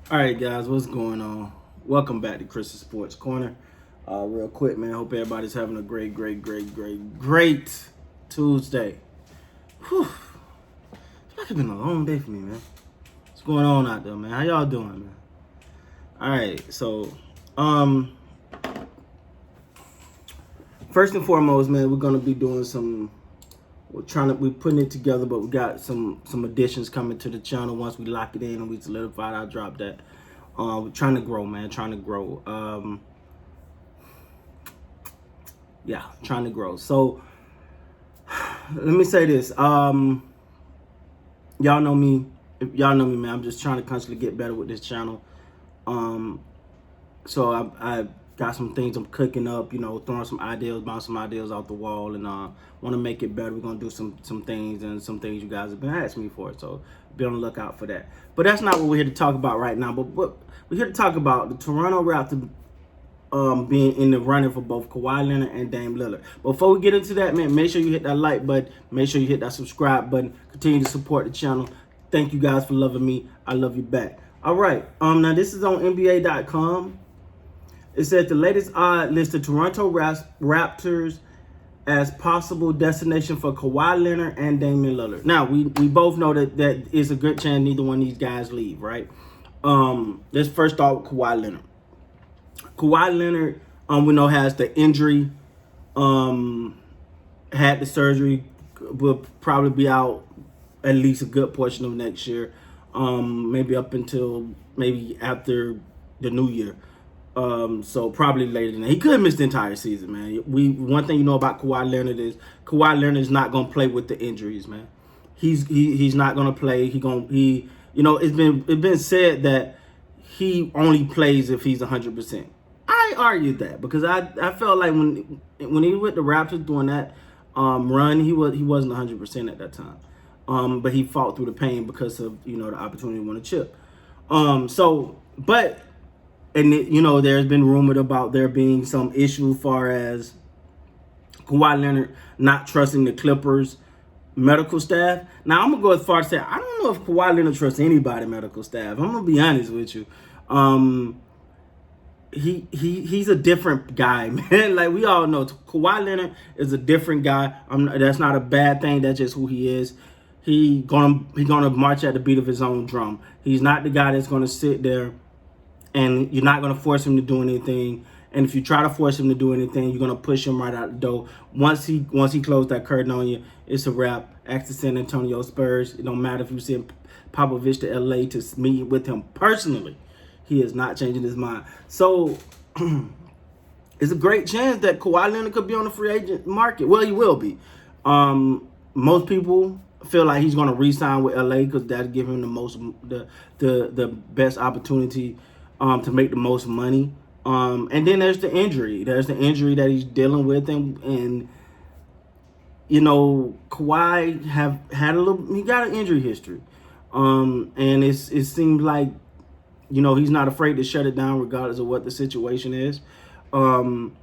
All right, guys, what's going on? Welcome back to Chris's Sports Corner. Real quick, man. Hope everybody's having a great Tuesday. Whew. It's like it's been a long day for me, man. What's going on out there, man? How y'all doing, man? All right, so first and foremost, man, we're gonna be doing some. We're putting it together, but we got some additions coming to the channel. Once we lock it in and we solidify it, I'll drop that. We're trying to grow, man. Trying to grow. Trying to grow. So let me say this. Y'all know me. If y'all know me, man. I'm just trying to constantly get better with this channel. So I got some things I'm cooking up, throwing some ideas, bouncing some ideas off the wall, and want to make it better. We're gonna do some things and some things you guys have been asking me for. So be on the lookout for that. But that's not what we're here to talk about right now. But we're here to talk about the Toronto Raptors being in the running for both Kawhi Leonard and Dame Lillard. Before we get into that, man, make sure you hit that like button. Make sure you hit that subscribe button. Continue to support the channel. Thank you guys for loving me. I love you back. All right. Now this is on NBA.com. It said the latest odd listed Toronto Raptors as possible destination for Kawhi Leonard and Damian Lillard. Now, we both know that it's a good chance neither one of these guys leave, right? Let's first start with Kawhi Leonard. Kawhi Leonard, we know has the injury, had the surgery, will probably be out at least a good portion of next year, maybe up until maybe after the new year. So probably later than that. He could miss the entire season, man. One thing you know about Kawhi Leonard is is not gonna play with the injuries, man. He's not gonna play. It's been said that he only plays if he's 100%. I argued that because I felt like when he was with the Raptors doing that run, he wasn't 100% at that time. But he fought through the pain because of the opportunity to win a chip. And there's been rumored about there being some issue as far as Kawhi Leonard not trusting the Clippers medical staff. Now, I'm going to go as far as say, I don't know if Kawhi Leonard trusts anybody medical staff. I'm going to be honest with you. He's a different guy, man. Like we all know, Kawhi Leonard is a different guy. That's not a bad thing. That's just who he is. He gonna march at the beat of his own drum. He's not the guy that's going to sit there and you're not going to force him to do anything. And if you try to force him to do anything, you're going to push him right out the door. Once he closed that curtain on you, it's a wrap. Ask the San Antonio Spurs. It don't matter if you send Popovich to LA to meet with him personally. He is not changing his mind. So it's a great chance that Kawhi Leonard could be on the free agent market. Well, he will be. Most people feel like he's going to re-sign with LA because that'll give him the best opportunity to make the most money. And then there's the injury. There's the injury that he's dealing with, and Kawhi he got an injury history. And it seems like he's not afraid to shut it down regardless of what the situation is. And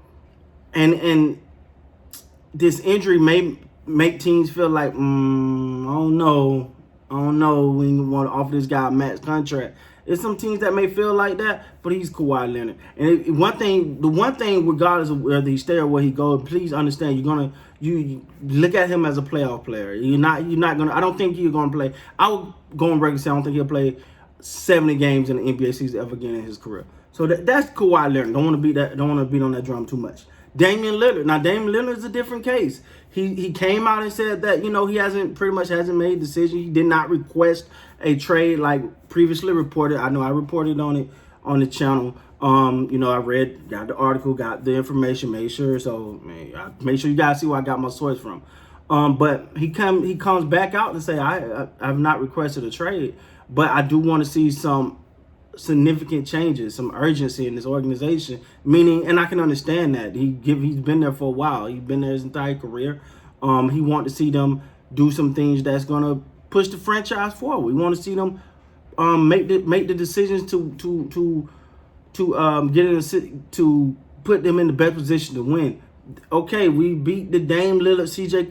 this injury may make teams feel like, I don't know, we want to offer this guy a max contract. There's some teams that may feel like that, but he's Kawhi Leonard. And the one thing, regardless of whether he stay or where he goes, please understand, you look at him as a playoff player. You're not gonna. I don't think you're gonna play. I would go on record and say I don't think he'll play 70 games in the NBA season ever again in his career. So that's Kawhi Leonard. Don't want to beat on that drum too much. Damian Lillard. Now Damian Lillard is a different case. He came out and said that he hasn't made a decision. He did not request a trade like previously reported. I know I reported on it on the channel. I got the article, got the information, made sure. So make sure you guys see where I got my source from. But he comes back out and say I've not requested a trade, but I do want to see some significant changes, some urgency in this organization. Meaning, and I can understand that he's been there for a while. He's been there his entire career. He wants to see them do some things that's gonna push the franchise forward. We want to see them make the decisions to put them in the best position to win. Okay, we beat the Dame Lillard, CJ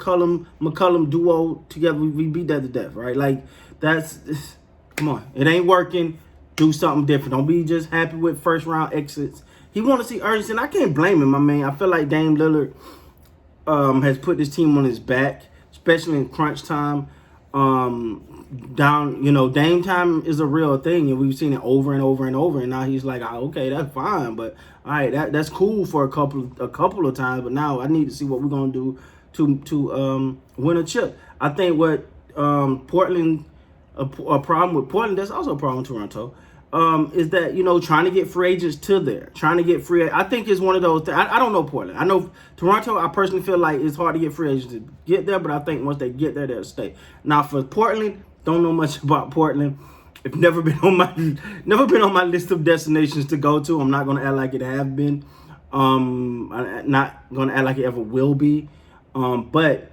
McCollum duo together. We beat that to death, right? Like come on, it ain't working. do something different. Don't be just happy with first round exits. He want to see urgency, and I can't blame him. I mean, I feel like Dame Lillard has put this team on his back, especially in crunch time. Dame time is a real thing, and we've seen it over and over and over. And now he's like, okay, that's fine, but all right, that's cool for a couple of times. But now I need to see what we're gonna do to win a chip. I think what Portland, a problem with Portland, that's also a problem with Toronto. Is that, trying to get free agents to there, I think it's one of those things. I don't know Portland. I know Toronto, I personally feel like it's hard to get free agents to get there, but I think once they get there, they'll stay. Now for Portland, don't know much about Portland. It's never been on my list of destinations to go to. I'm not gonna act like it have been. I'm not gonna act like it ever will be. But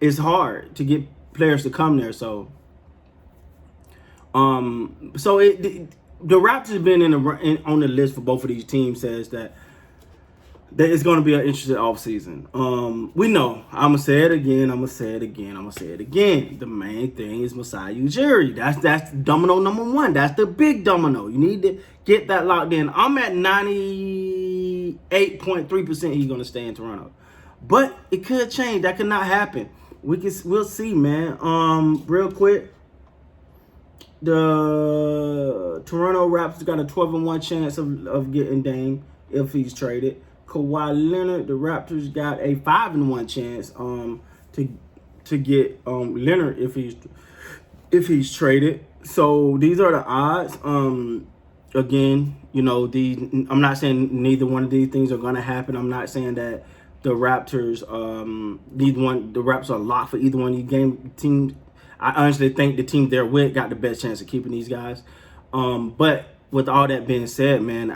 it's hard to get players to come there, so the Raptors have been on the list for both of these teams. Says that it's going to be an interesting offseason. We know. I'm going to say it again. The main thing is Masai Ujiri. That's domino number one. That's the big domino. You need to get that locked in. I'm at 98.3% he's going to stay in Toronto. But it could change. That could not happen. We'll see, man. Real quick. The Toronto Raptors got a 12-1 chance of getting Dame if he's traded. Kawhi Leonard, the Raptors got a 5-1 chance to get Leonard if he's traded. So these are the odds. Again, I'm not saying neither one of these things are going to happen. I'm not saying that the Raptors the Raptors are locked for either one of these teams. I honestly think the team they're with got the best chance of keeping these guys. But with all that being said, man,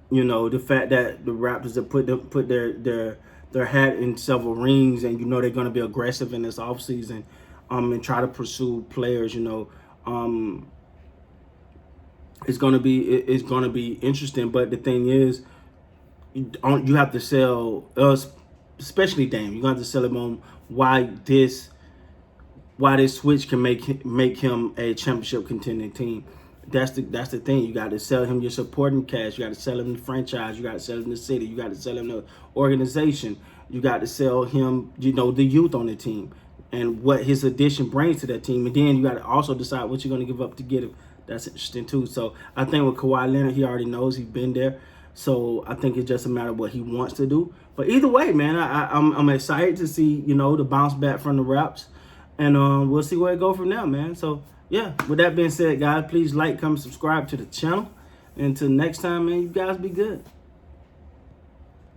the fact that the Raptors have put their hat in several rings, and they're going to be aggressive in this offseason, and try to pursue players, it's going to be interesting. But the thing is, you have to sell us, especially Dame. You're going to have to sell him on why this switch can make him a championship contending team. That's the thing. You got to sell him your supporting cast. You got to sell him the franchise. You got to sell him the city. You got to sell him the organization. You got to sell him, the youth on the team and what his addition brings to that team. And then you got to also decide what you're going to give up to get him. That's interesting too. So I think with Kawhi Leonard, he already knows, he's been there. So I think it's just a matter of what he wants to do. But either way, man, I'm excited to see, the bounce back from the Raps. And we'll see where it goes from there, man. So, yeah, with that being said, guys, please like, comment, subscribe to the channel. And until next time, man, you guys be good.